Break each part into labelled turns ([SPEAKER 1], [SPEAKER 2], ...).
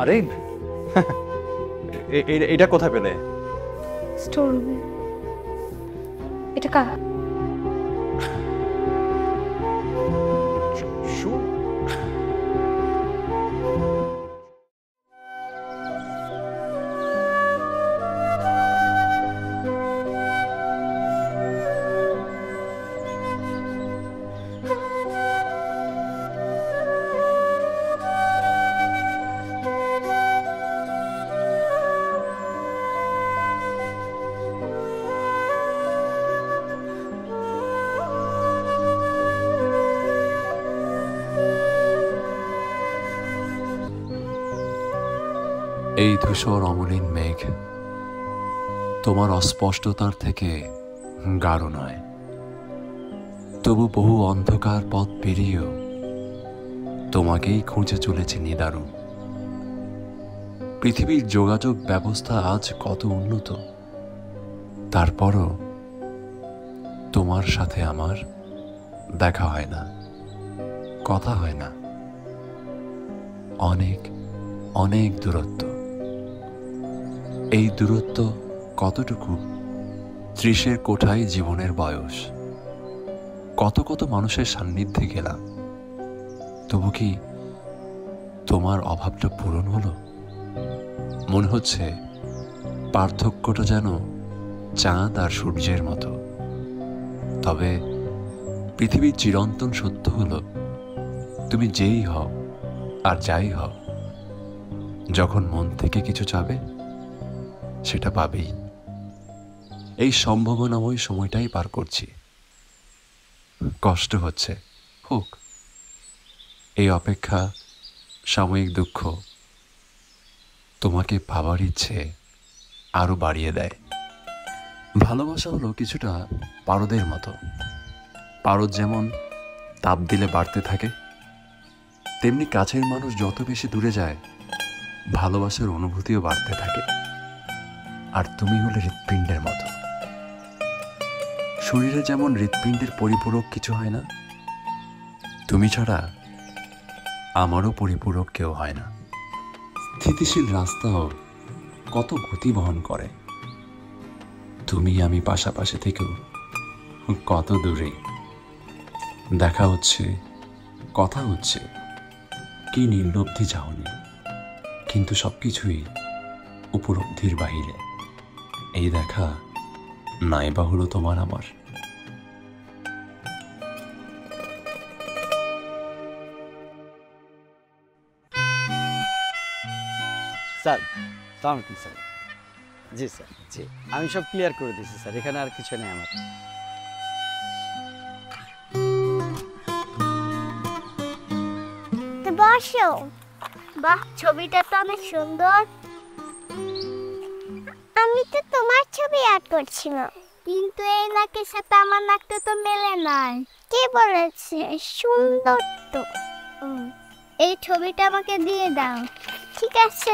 [SPEAKER 1] আরে এটা কোথায় পেলে?
[SPEAKER 2] স্টোর রুমে। এটা কার?
[SPEAKER 3] এই ধূসর অমলিন মেঘ তোমার অস্পষ্টতার থেকে গাঢ় নয়, তবু বহু অন্ধকার পথ পেরিয়েও তোমাকেই খুঁজে চলেছে নিদারুণ। পৃথিবীর যোগাযোগ ব্যবস্থা আজ কত উন্নত, তারপরও তোমার সাথে আমার দেখা হয় না, কথা হয় না। অনেক অনেক দূরত্ব। এই দূরত্ব কতটুকু? 30-এর কোঠায় জীবনের বয়স। কত কত মানুষের সান্নিধ্যে গেলাম, তবু কি তোমার অভাবটা পূরণ হলো? মনে হচ্ছে পার্থক্যটা যেন চাঁদ আর সূর্যের মতো। তবে পৃথিবীর চিরন্তন সত্য হলো, তুমি যেই হও আর যাই হও, যখন মন থেকে কিছু চাবে সেটা পাবেই। এই সম্ভাবনাময় সময়টাই পার করছি। কষ্ট হচ্ছে, হোক। এই অপেক্ষা সাময়িক দুঃখ তোমাকে ভাবার ইচ্ছে আরো বাড়িয়ে দেয়। ভালোবাসা হলো কিছুটা পারদের মতো। পারদ যেমন তাপ দিলে বাড়তে থাকে, তেমনি কাছের মানুষ যত বেশি দূরে যায় ভালোবাসার অনুভূতিও বাড়তে থাকে। আর তুমি হলে হৃৎপিণ্ডের মতো। শরীরে যেমন হৃৎপিণ্ডের পরিপূরক কিছু হয় না, তুমি ছাড়া আমারও পরিপূরক কেউ হয় না। স্থিতিশীল রাস্তাও কত গতি বহন করে, তুমি আমি পাশাপাশি থেকেও কত দূরে। দেখা হচ্ছে, কথা হচ্ছে, কি নির্লব্ধি যাওনি, কিন্তু সবকিছুই উপলব্ধির বাহিরে। এই দেখা নাইবা হলো তোমার আমার।
[SPEAKER 4] স্যার সালাম আলাইকুম স্যার। জি স্যার, জি আমি সব ক্লিয়ার করে দিয়েছি স্যার, এখানে আর কিছু নেই আমার।
[SPEAKER 5] বসো। বাহ, ছবিটা তো অনেক সুন্দর। আমি তো তোমার ছবি আর্ট করছি না, কিন্তু এই নাকের সাথে আমার নাকটা তো মেলে নাই। কে বলেছে? সুন্দর তো। এই ছবিটা আমাকে দিয়ে দাও। ঠিক আছে,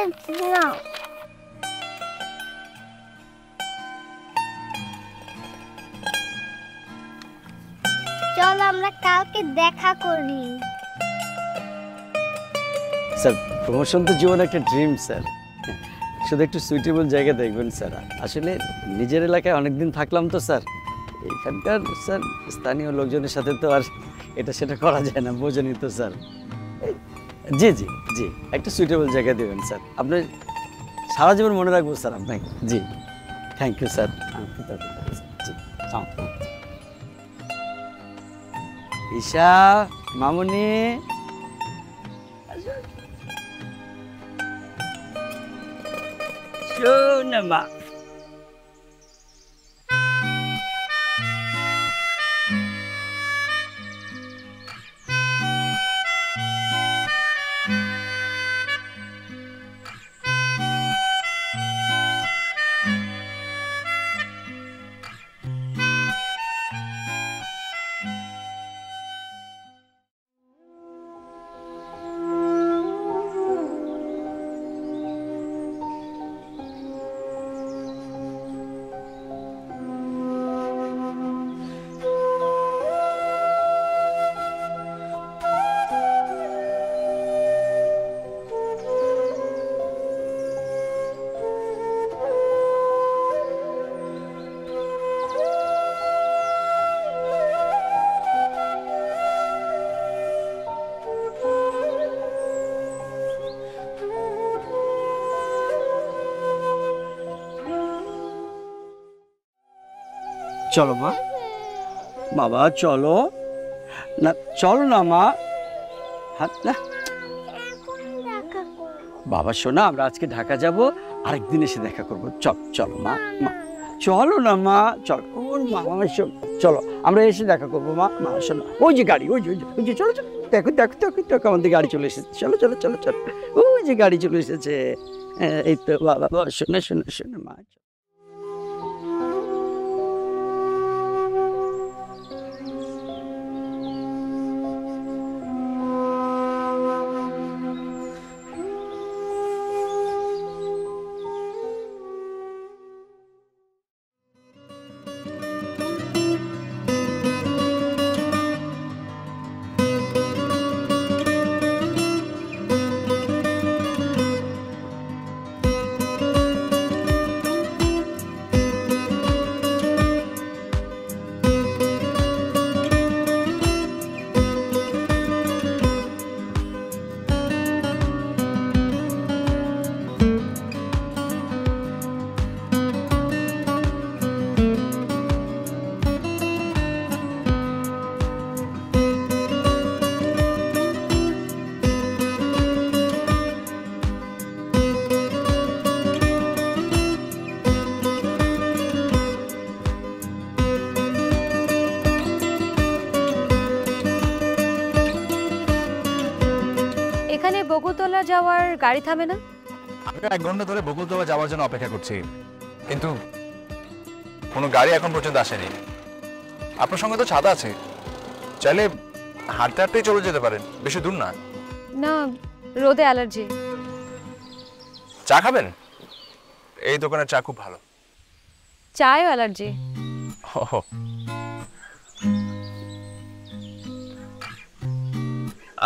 [SPEAKER 5] নাও। চলো আমরা কালকে দেখা করি।
[SPEAKER 4] স্যার প্রমোশন তো জীবনে একটা ড্রিম স্যার, শুধু একটু সুইটেবল জায়গা দেখবেন স্যার। আসলে নিজের এলাকায় অনেকদিন থাকলাম তো স্যার, এইখানকার স্যার স্থানীয় লোকজনের সাথে তো আর এটা সেটা করা যায় না, বোঝেনি তো স্যার। জি জি জি, একটা সুইটেবল জায়গা দেবেন স্যার, আপনি সারা জীবন মনে রাখবো স্যার আপনাকে। জি থ্যাংক ইউ স্যার। জি ঈশা, মামুনি, শোনা। চলো মা, বাবা চলো না, চলো না মা, হাত না। বাবা শোনা, আমরা আজকে ঢাকা যাব, আরেকদিন এসে দেখা করবো। চলো মা, মা চলো না মা, চলো মা, আমার চলো, আমরা এসে দেখা করবো মা। মা শোনো, ওই যে গাড়ি, ওই যে চলো চলো, দেখো দেখো দেখো দেখো, আমাদের গাড়ি চলে এসেছে। চলো চলো চলো চলো, ওই যে গাড়ি চলে এসেছে। এই তো বাবা, শোনো শোনো শোনো মা।
[SPEAKER 2] এখানে বকুলতলা যাওয়ার গাড়ি থামে না?
[SPEAKER 1] আমি 1 ঘন্টা ধরে বকুলতলা যাওয়ার জন্য অপেক্ষা করছি, কিন্তু কোনো গাড়ি এখন পর্যন্ত আসেনি। আপনার সঙ্গে তো ছাতা আছে, চাইলে হাঁটতে হাঁটতেই চলে যেতে পারেন, বেশি দূর না।
[SPEAKER 2] না, রোদে অ্যালার্জি।
[SPEAKER 1] চা খাবেন? এই দোকানের চা খুব ভালো।
[SPEAKER 2] চায়ও অ্যালার্জি।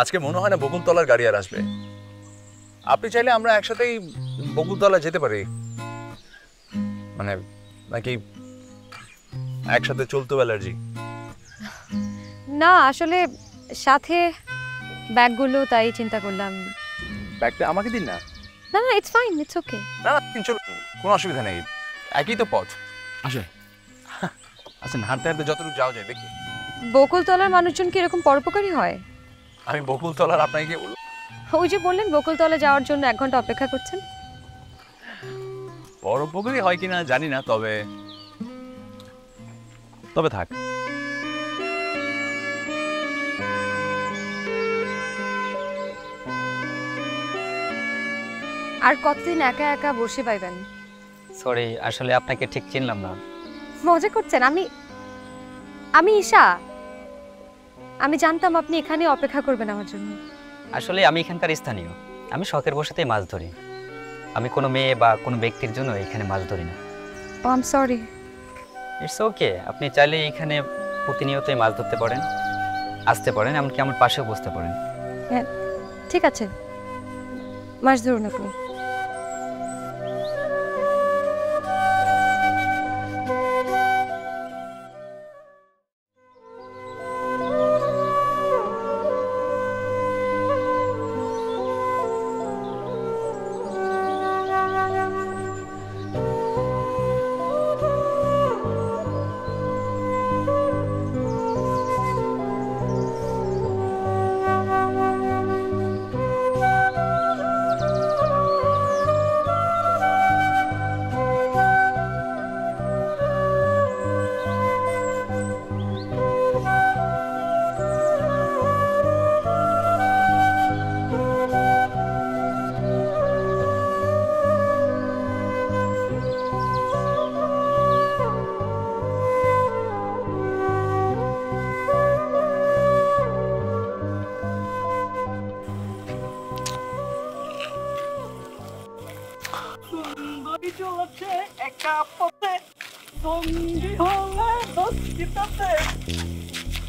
[SPEAKER 1] আজকে মনে হয় না বকুলতলার গাড়ি আর আসবে। আপনি চাইলে আমরা একসাথেই বকুলতলা যেতে পারি, মানে নাকি একসাথে চলতেও অ্যালার্জি?
[SPEAKER 2] না, আসলে সাথে ব্যাগগুলো, তাই চিন্তা করলাম।
[SPEAKER 1] ব্যাগটা আমাকে দিন না।
[SPEAKER 2] না না, ইটস ফাইন, ইটস ওকে।
[SPEAKER 1] না না, চলুন, কোনো অসুবিধা নেই, একই তো পথ। আসেন আচ্ছা, হাঁটতে হাঁটতে যতটুকু যাওয়া যায় দেখি।
[SPEAKER 2] বকুলতলার মানুষজন কি এরকম পরোপকারী হয়?
[SPEAKER 1] আমি বকুলতলার আপনাকে কি বলবো?
[SPEAKER 2] ওই যে বললেন বকুলতলা যাওয়ার জন্য 1 ঘন্টা অপেক্ষা করছেন।
[SPEAKER 1] পরোপকারী হয় কিনা জানি না, তবে থাক।
[SPEAKER 2] আর কতদিন একা একা বসে পাইবেন?
[SPEAKER 6] সরি, আসলে আপনাকে ঠিক চিনলাম না।
[SPEAKER 2] মজা করছেন? আমি ঈশা। আমি জানতাম আপনি এখানে অপেক্ষা করবেন আমার জন্য।
[SPEAKER 6] আসলে আমি এখানকার স্থানীয়, আমি শখের বসেতেই মাছ ধরি। আমি কোনো মেয়ে বা কোনো ব্যক্তির জন্য এখানে মাছ ধরি না।
[SPEAKER 2] I am sorry.
[SPEAKER 6] It's okay, আপনি চাইলে এখানে প্রতিনিয়তই মাছ ধরতে পারেন, আসতে পারেন, এমনকি আমার পাশেও বসতে পারেন।
[SPEAKER 2] হ্যাঁ ঠিক আছে, মাছ ধরুন আপনি।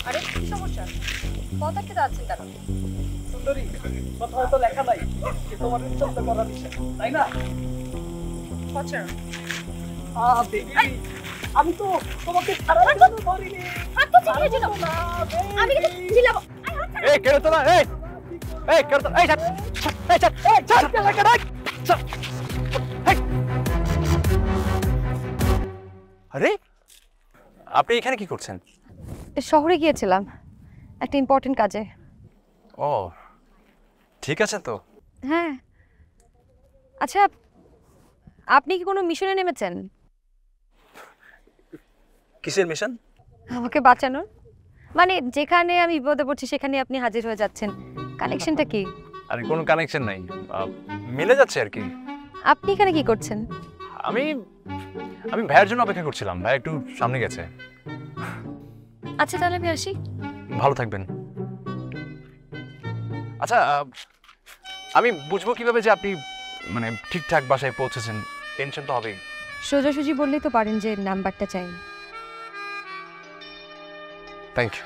[SPEAKER 2] আরে কি সমস্যা? কথা কি যাচ্ছেন কেন?
[SPEAKER 7] সুন্দরী, কথা তো লেখা নাই যে তোমার চলতে করা নিষেধ, তাই না?
[SPEAKER 2] আচ্ছা,
[SPEAKER 7] আমি তো তোমাকে ছাড়া রাখতে পারিনি।
[SPEAKER 2] আমি কিন্তু চিল্লাবো।
[SPEAKER 1] এই কেন তোলা, এই কেন তোলা, এই ছাড়, এই ছাড়, এই ছাড়, ছাড়। আরে আপনি এখানে কি করছেন?
[SPEAKER 2] শহরে গিয়েছিলাম একটা ইম্পর্টেন্ট কাজে।
[SPEAKER 1] ও ঠিক আছে তো।
[SPEAKER 2] হ্যাঁ, আচ্ছা আপনি কি কোনো মিশনে নেমেছেন?
[SPEAKER 1] কিসের মিশন?
[SPEAKER 2] আমাকে বাঁচানোর, মানে যেখানে আমি বিপদে পড়ছি সেখানে আপনি হাজির হয়ে যাচ্ছেন। কানেকশনটা কি?
[SPEAKER 1] আরে কোনো কানেকশন নাই, মিলে যাচ্ছে আর কি।
[SPEAKER 2] আপনি এখানে কি করছেন?
[SPEAKER 1] আমি আমি ভাইয়ের জন্য অপেক্ষা করছিলাম, ভাই একটু সামনে গেছে।
[SPEAKER 2] আচ্ছা তাহলে আমি আসি।
[SPEAKER 1] ভালো থাকবেন। আচ্ছা আমি বুঝবো কিভাবে যে আপনি মানে ঠিকঠাক বাসায় পৌঁছেছেন? টেনশন তো হবেই।
[SPEAKER 2] সোজাসুজি বললেই তো পারেন যে নাম্বারটা চাই।
[SPEAKER 1] Thank you.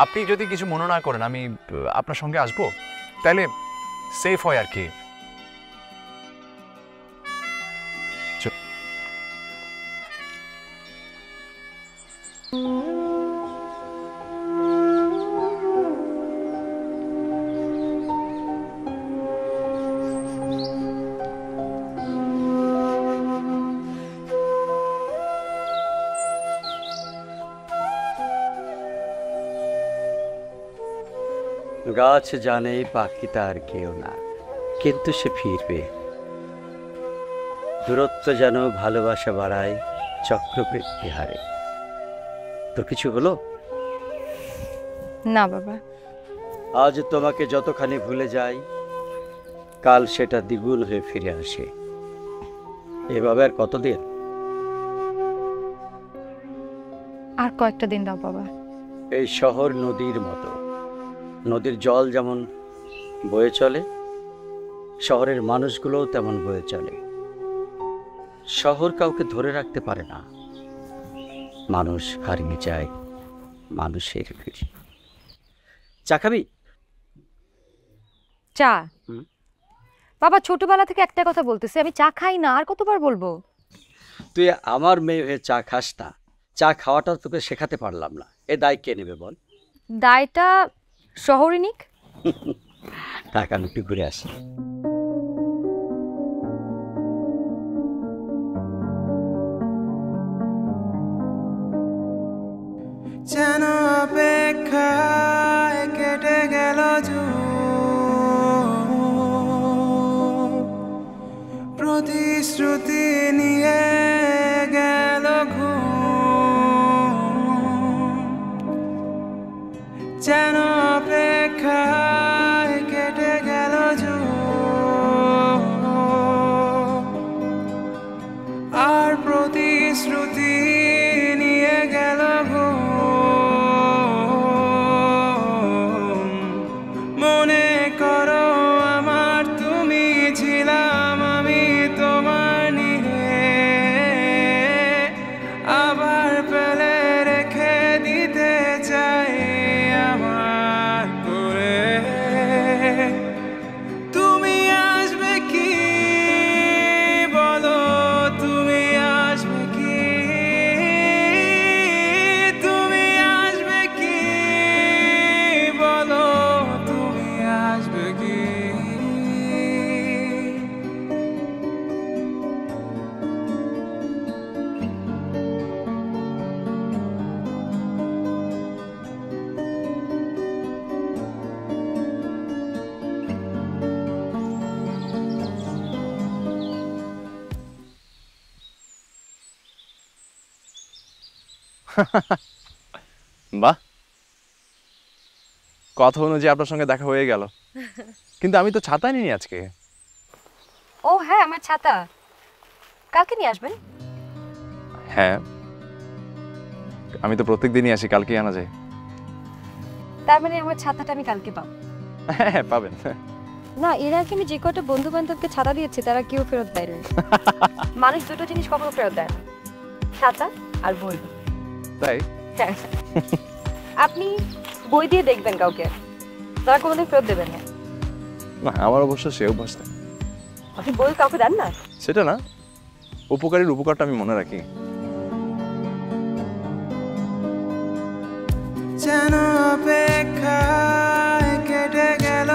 [SPEAKER 1] আপনি যদি কিছু মনে না করেন আমি আপনার সঙ্গে আসবো, তাহলে সেফ হয় আর কি।
[SPEAKER 4] গাছ জানে পাখি তার কেউ না, কিন্তু সে ফিরবে। দূরত্ব যেন ভালোবাসা বাড়ায় চক্রবৃদ্ধি হারে। তোর কিছু হলো?
[SPEAKER 2] না বাবা।
[SPEAKER 4] আজ তোমাকে যতখানি ভুলে যাই, কাল সেটা দ্বিগুণ হয়ে ফিরে আসে। এভাবে আর কতদিন?
[SPEAKER 2] আর কয়েকটা দিন দাও বাবা।
[SPEAKER 4] এই শহর নদীর মতো, নদীর জল যেমন বয়ে চলে, শহরের মানুষগুলোও তেমন বয়ে চলে। শহর কাউকে ধরে রাখতে পারে না, মানুষ হারিয়ে যায় মানুষের ভিড়ে। চা খাবি?
[SPEAKER 2] চা? বাবা ছোটবেলা থেকে একটা কথা বলতেছি, আমি চা খাই না, আর কতবার বলবো?
[SPEAKER 4] তুই আমার মেয়ে হয়ে চা খাস না, চা খাওয়াটা তোকে শেখাতে পারলাম না, এ দায় কে নেবে বল?
[SPEAKER 2] দায়টা শহরে নিক।
[SPEAKER 4] টাকা একটু ঘুরে আসি।
[SPEAKER 8] যেন অপেক্ষায় কেটে গেল প্রতিশ্রুতি নিয়ে গেল যেন অপেক্ষায় কেটে গেল আর প্রতিশ্রুতি নিয়ে গেল মনে করো আমার তুমি ছিলাম আমি তোমার নিয়ে আবার পেলে রেখে দিতে চাই আমার করে। তুমি আসবে কি বলো, তুমি আসবে কি, তুমি আসবে কি বলো, তুমি আসবে কি?
[SPEAKER 1] বাহ, কথা অনুযায়ী আপনার সঙ্গে দেখা হয়ে গেল, কিন্তু আমি তো ছাতা নিয়ে আজকে।
[SPEAKER 2] ও হ্যাঁ, আমার ছাতা কালকে নিয়ে আসবেন।
[SPEAKER 1] হ্যাঁ, আমি তো প্রত্যেক দিনই আসি, কালকে আনা যায়।
[SPEAKER 2] তার মানে আমার ছাতাটা আমি কালকে পাবো?
[SPEAKER 1] হ্যাঁ পাবেন।
[SPEAKER 2] না, এর আগে আমি যে কটা বন্ধু বান্ধবকে ছাতা দিয়েছি তারা কেউ ফেরত দেয় না। মানুষ দুটো জিনিস কখনো ফেরত দেয় না, ছাতা আর বই।
[SPEAKER 1] তাই?
[SPEAKER 2] হ্যাঁ। আপনি বই দিয়ে দেখবেন কাউকে, তারা কোনোদিন ফেরত দেবেন না।
[SPEAKER 1] না, আমার অবশ্য সে অভ্যাস নেই।
[SPEAKER 2] আপনি বই কাউকে দেন না?
[SPEAKER 1] সেটা না, উপকারীর উপকারটা আমি মনে রাখি।
[SPEAKER 8] যেন অপেক্ষায় কেটে গেল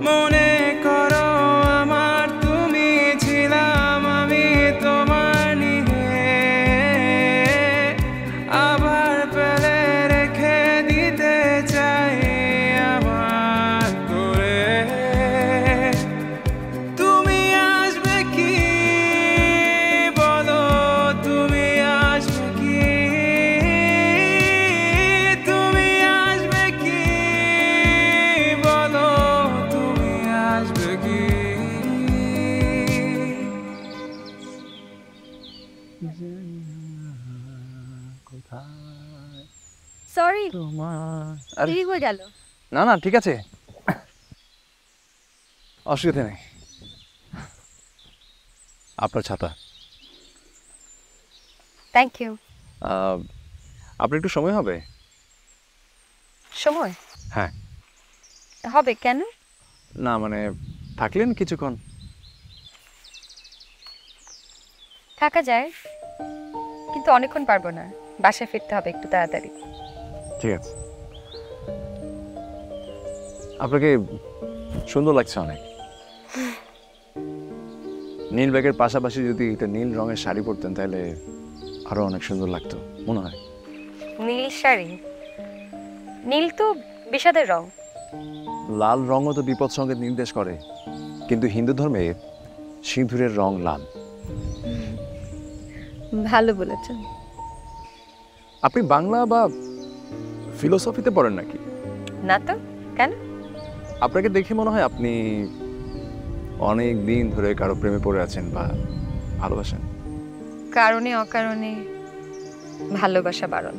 [SPEAKER 8] মনে করো আমার তুমি ছিলাম আমি তোমার নিয়ে আবার পেলে রেখে দিতে চাই আমার করে তুমি আসবে কি বলো তুমি আসবে কি তুমি আসবে কি বলো তুমি আসবে কি
[SPEAKER 2] সরি
[SPEAKER 1] তোমার
[SPEAKER 2] দেরি হয়ে গেল।
[SPEAKER 1] না না ঠিক আছে, অসুবিধা নেই। আপনার ছাতা।
[SPEAKER 2] Thank you.
[SPEAKER 1] আপনার একটু সময় হবে?
[SPEAKER 2] সময়
[SPEAKER 1] হ্যাঁ।
[SPEAKER 2] হবে কেন?
[SPEAKER 1] না মানে থাকলেন কিছুক্ষণ।
[SPEAKER 2] থাকা যায়, কিন্তু অনেকক্ষণ পারবো না, বাসায় ফিরতে হবে একটু তাড়াতাড়ি।
[SPEAKER 1] ঠিক আছে। আপনাকে সুন্দর লাগছে অনেক। নীল ব্যাগের পাশাপাশি যদি একটা নীল রঙের শাড়ি পরতেন তাহলে আরো অনেক সুন্দর লাগতো মনে হয়।
[SPEAKER 2] নীল শাড়ি? নীল তো বিষাদের রং।
[SPEAKER 1] লাল রঙও তো বিপদ সংকেত নির্দেশ করে, কিন্তু হিন্দু ধর্মে সিঁদুরের রং লাল।
[SPEAKER 2] ভালো বলেছেন।
[SPEAKER 1] আপনি বাংলা বা ফিলোসফিতে পড়েন নাকি?
[SPEAKER 2] না তো, কেন?
[SPEAKER 1] আপনাকে দেখে মনে হয় আপনি অনেক দিন ধরে কারো প্রেমে পড়ে আছেন বা ভালোবাসেন।
[SPEAKER 2] কারণে অকারণে ভালোবাসা বারণ।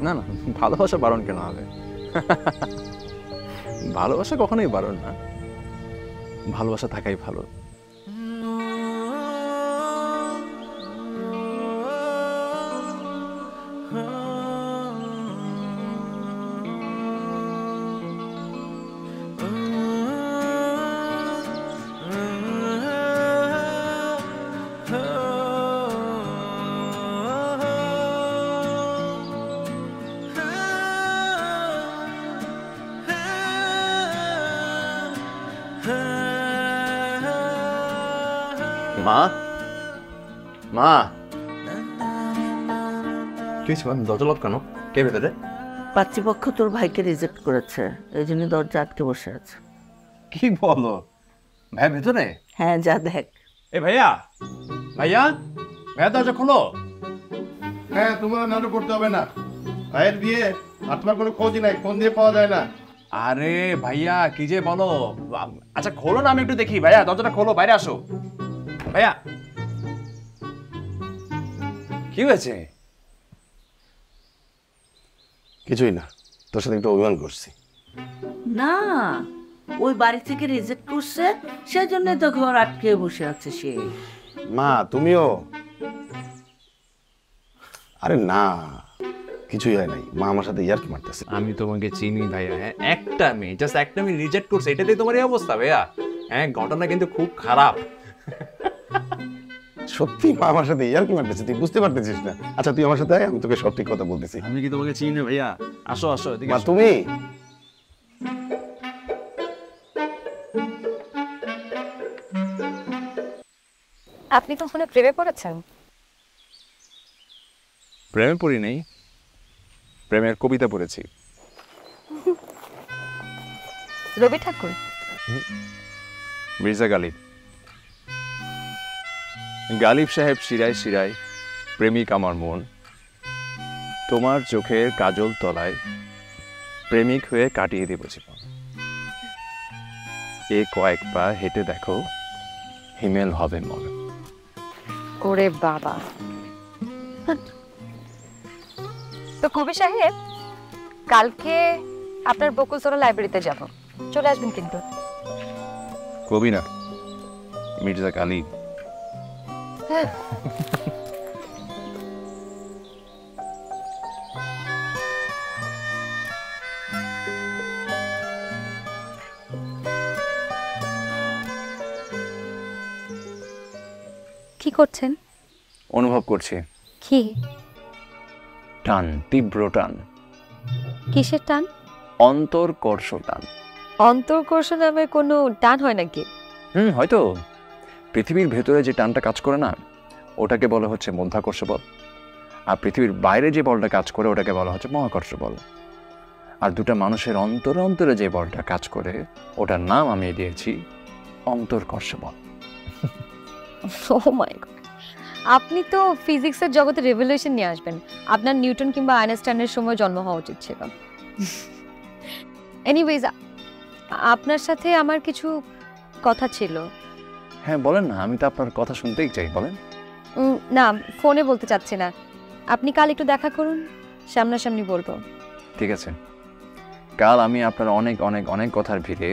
[SPEAKER 1] না না, ভালোবাসা বারণ কেন হবে? ভালোবাসা কখনোই বারণ না, ভালোবাসা থাকাই ভালো। মা, মা, কি দরজা লক কেন? কে ভেতরে?
[SPEAKER 9] পাত্রীপক্ষ তোর ভাইকে রিজেক্ট করেছে, এই জন্য দরজা আটকে বসে আছে।
[SPEAKER 1] কি বলো? ভাই ভেতরে?
[SPEAKER 9] হ্যাঁ, যা দেখ।
[SPEAKER 1] এ ভাইয়া, ভাইয়া, ভাইয়া দরজা খোলো।
[SPEAKER 10] হ্যাঁ, তোমার নাটক করতে হবে না। ভাইয়ের বিয়ে আর তোমার কোনো খোঁজই নাই, ফোন দিয়ে পাওয়া যায় না।
[SPEAKER 1] আরে ভাইয়া কি যে বলো। আচ্ছা খোলো না, আমি একটু দেখি। ভাইয়া দরজাটা খোলো, বাইরে আসো। ভাইয়া কি হয়েছে?
[SPEAKER 10] কিছুই না, তোর সাথে একটু অভিমান করছি।
[SPEAKER 9] না, ওই বাড়ি থেকে রিজেক্ট করছে, সেজন্য তো ঘর আটকে বসে আছে সে।
[SPEAKER 10] মা তুমিও। আরে না, কিছুই হয় নাই, মা আমার সাথে ইয়ার্কি মারতেছে।
[SPEAKER 1] আমি তোমাকে চিনি ভাইয়া। হ্যাঁ, একটা মেয়ে, জাস্ট একটা মেয়ে রিজেক্ট করছে, এটাতেই তোমার এই অবস্থা ভাইয়া? হ্যাঁ, ঘটনা কিন্তু খুব খারাপ।
[SPEAKER 10] সত্যি মা আমার সাথে ইয়ার্কি মারতেছে, তুই বুঝতে পারতেছিস না। আচ্ছা তুই আমার সাথে আয়, আমি তোকে সব ঠিক কথা বলতেছি।
[SPEAKER 1] আমি কি তোমাকে চিনি না ভাইয়া? আসো আসো এদিকে
[SPEAKER 10] মা
[SPEAKER 1] আসো।
[SPEAKER 10] তুমি
[SPEAKER 2] আপনি কখনো প্রেমে পড়েছেন?
[SPEAKER 1] প্রেমে পড়ি নাই, প্রেমের কবিতা পড়েছি।
[SPEAKER 2] রবি ঠাকুর?
[SPEAKER 1] মির্জা গালিব। গালিব সাহেব শিরায় শিরায় প্রেমিক আমার মন, তোমার চোখের কাজল তলায় প্রেমিক হয়ে কাটিয়ে দেব জীবন। এ কয়েক পা হেঁটে দেখো, হিমেল হবে মন।
[SPEAKER 2] ওরে বাবা। তো কবি সাহেব, কালকে আপনার বকুলতলা লাইব্রেরিতে যাব, চলে আসবেন কিন্তু।
[SPEAKER 1] কবি না, মির্জা গালিব।
[SPEAKER 2] কি করছেন?
[SPEAKER 1] অনুভব করছি
[SPEAKER 2] কি
[SPEAKER 1] টান, তীব্র টান,
[SPEAKER 2] কিসের টান?
[SPEAKER 1] অন্তর্কর্ষ টান।
[SPEAKER 2] অন্তর্কর্ষ নামে কোনো টান হয় নাকি?
[SPEAKER 1] হয়তো। পৃথিবীর ভেতরে যে টানটা কাজ করে না, ওটাকে বলা হচ্ছে মধ্যাকর্ষ বল। আর পৃথিবীর বাইরে যে বলটা কাজ করে ওটাকে বলা হচ্ছে মহাকর্ষ বল। আর দুটা মানুষের অন্তরে অন্তরে যে বলটা কাজ করে ওটার নাম আমি দিয়েছি অন্তর্কর্ষ বল।
[SPEAKER 2] ওহ মাই গড, আপনি তো ফিজিক্সের জগতে রেভলিউশন নিয়ে আসবেন। আপনার নিউটন কিংবা আইনস্টাইনের সময় জন্ম হওয়া উচিত ছিল। এনিওয়েজ, আপনার সাথে আমার কিছু কথা ছিল।
[SPEAKER 1] হ্যাঁ বলেন না, আমি তো আপনার কথা শুনতেই চাই, বলেন।
[SPEAKER 2] না, ফোনে বলতে চাচ্ছি না, আপনি কাল একটু দেখা করুন, সামনাসামনি বলবো।
[SPEAKER 1] ঠিক আছে, কাল আমি আপনার অনেক অনেক অনেক কথার ভিড়ে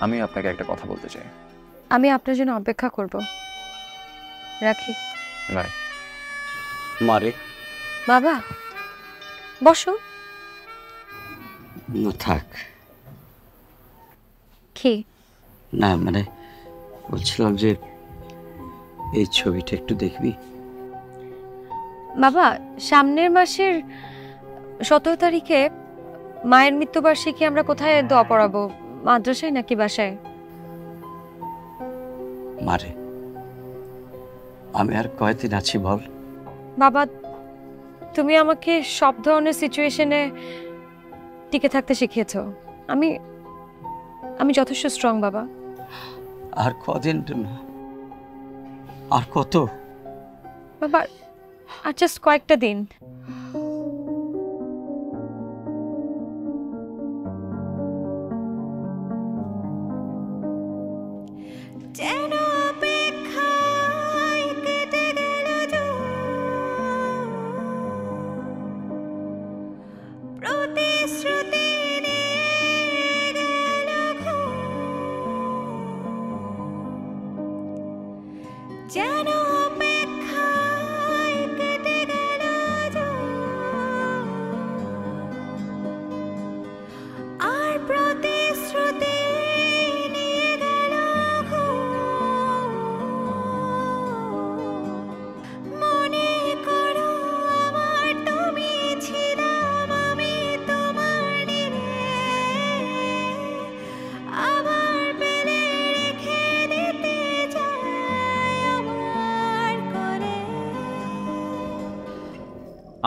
[SPEAKER 1] আমি আপনাকে একটা কথা বলতে চাই।
[SPEAKER 2] আমি আপনার জন্য অপেক্ষা করব। রাখি।
[SPEAKER 1] বাই।
[SPEAKER 4] মারে
[SPEAKER 2] বাবা, বসো।
[SPEAKER 4] না থাক।
[SPEAKER 2] কি?
[SPEAKER 4] না মানে বলছিলাম যে এই ছবিটা একটু দেখবি।
[SPEAKER 2] বাবা, সামনের মাসের 17 তারিখে মায়ের মৃত্যুবার্ষিকী আমরা কোথায় দোয়া পড়াবো? মাদ্রাসায় নাকি বাসায়?
[SPEAKER 4] মারে আমি আর কয়দিন আছি বল?
[SPEAKER 2] বাবা, তুমি আমাকে সব ধরনের সিচুয়েশনে টিকে থাকতে শিখিয়েছো। আমি যথেষ্ট স্ট্রং বাবা।
[SPEAKER 4] আর কদিন না, আর কত
[SPEAKER 2] বাবা? আর জাস্ট কয়েকটা দিন।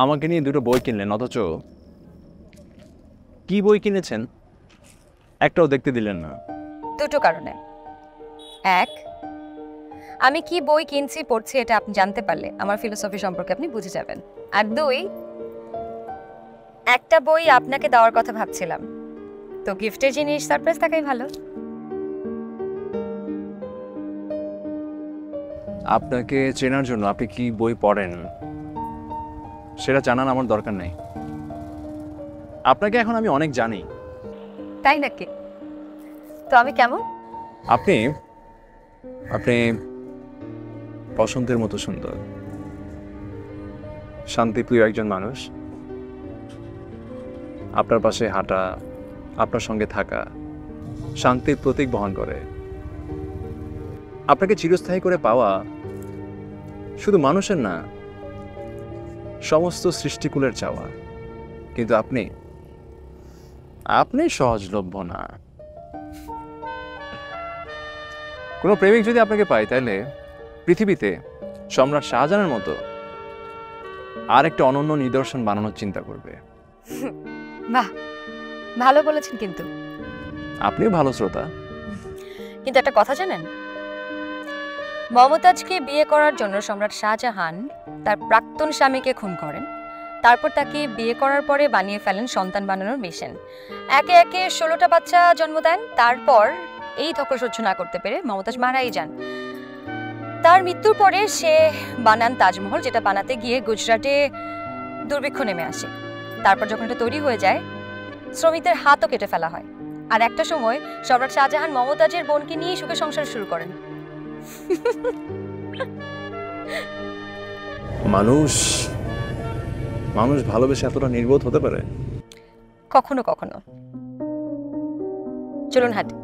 [SPEAKER 1] আমাকে নিয়ে দুটো বই কিনলেন, অথচ কি বই কিনেছেন একটাও দেখতে দিলেন না।
[SPEAKER 2] দুটো কারণে। এক, আমি কি বই কিনছি পড়ছি এটা আপনি জানতে পারলে আমার ফিলোসফি সম্পর্কে আপনি বুঝে যাবেন। আর দুই, একটা বই আপনাকে দেওয়ার কথা ভাবছিলাম, তো গিফটের জিনিস সারপ্রাইজ থাকাই ভালো।
[SPEAKER 1] আপনাকে চেনার জন্য আপনি কি বই পড়েন সেটা জানার আমার দরকার নেই। আপনাকে এখন আমি অনেক জানি।
[SPEAKER 2] তাই নাকি? তো আমি কেমন?
[SPEAKER 1] আপনি আপনি বসন্তের মতো সুন্দর, শান্তিপ্রিয় একজন মানুষ। আপনার পাশে হাঁটা, আপনার সঙ্গে থাকা শান্তির প্রতীক বহন করে। আপনাকে চিরস্থায়ী করে পাওয়া শুধু মানুষের না, সমস্ত সৃষ্টিকুলের চাওয়া। কিন্তু আপনি সহজলভ্য না। কোনো প্রেমিক যদি আপনাকে পায় তাহলে পৃথিবীতে সম্রাট শাহজাহানের মতো আর একটা অনন্য নিদর্শন বানানোর চিন্তা করবে।
[SPEAKER 2] বাহ, ভালো বলেছেন। কিন্তু
[SPEAKER 1] আপনিও ভালো শ্রোতা।
[SPEAKER 2] কিন্তু একটা কথা জানেন, মমতাজকে বিয়ে করার জন্য সম্রাট শাহজাহান তার প্রাক্তন স্বামীকে খুন করেন। তারপর তাকে বিয়ে করার পরে বানিয়ে ফেলেন সন্তান বানানোর মেশিন। একে একে 16টা বাচ্চা জন্ম দেন। তারপর এই ধকল সহ্য না করতে পেরে মমতাজ মারাই যান। তার মৃত্যুর পরে সে বানান তাজমহল, যেটা বানাতে গিয়ে গুজরাটে দুর্ভিক্ষ নেমে আসে। তারপর যখন এটা তৈরি হয়ে যায়, শ্রমিকদের হাতও কেটে ফেলা হয়। আর একটা সময় সম্রাট শাহজাহান মমতাজের বোনকে নিয়ে সুখে সংসার শুরু করেন।
[SPEAKER 1] মানুষ ভালোবেসে এতটা নির্বোধ হতে পারে?
[SPEAKER 2] কখনো কখনো। চলুন হাঁটি।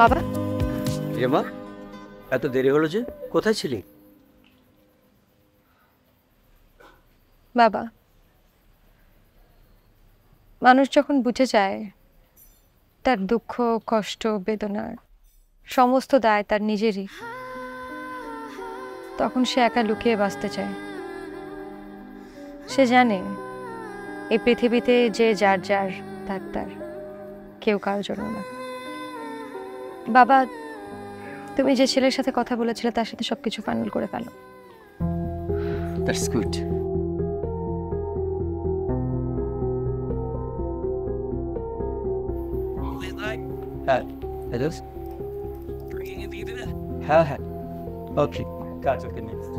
[SPEAKER 2] বাবা,
[SPEAKER 4] মা এত দেরি হলো যে, কোথায় ছিলি?
[SPEAKER 2] বাবা, মানুষ যখন বুঝে যায় তার দুঃখ, কষ্ট, বেদনার সমস্ত দায় তার নিজেরই, তখন সে একা লুকিয়ে বাঁচতে চায়। সে জানে এই পৃথিবীতে যে যার যার তার তার, কেউ কারোর জন্য না। বাবা, তুমি যে ছেলের সাথে কথা বলেছিলে তার সাথে সবকিছু ফাইনাল করে ফেলো।
[SPEAKER 4] That's good. হ্যাঁ, হ্যাঁ হ্যাঁ, ওকে, কাজ ওকে নেক্সট।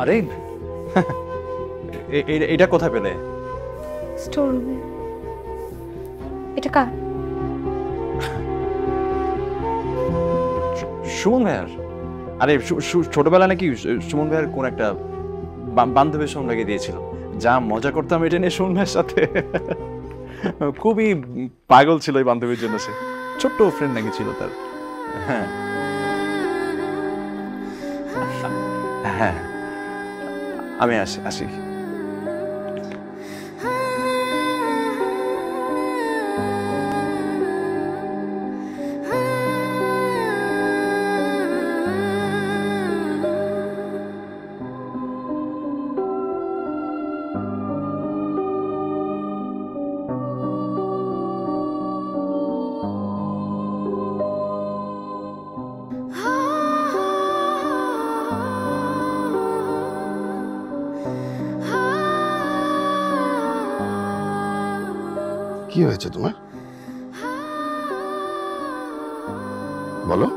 [SPEAKER 1] আরে এটা কোথায় পেলে?
[SPEAKER 2] স্টোর রুমে। এটা কার?
[SPEAKER 1] সুমন ভাইয়ার। আরে ছোটবেলা নাকি সুমন ভাইয়ার কোন একটা বান্ধবীর সঙ্গে লাগিয়ে দিয়েছিল। যা মজা করতাম এটা নিয়ে সুমন ভাইয়ের সাথে। খুবই পাগল ছিল এই বান্ধবীর জন্য। সে ছোট্ট ফ্রেন্ড নাকি ছিল তার। হ্যাঁ হ্যাঁ, আমি আসি।
[SPEAKER 10] কি হয়েছে তোমার বলো?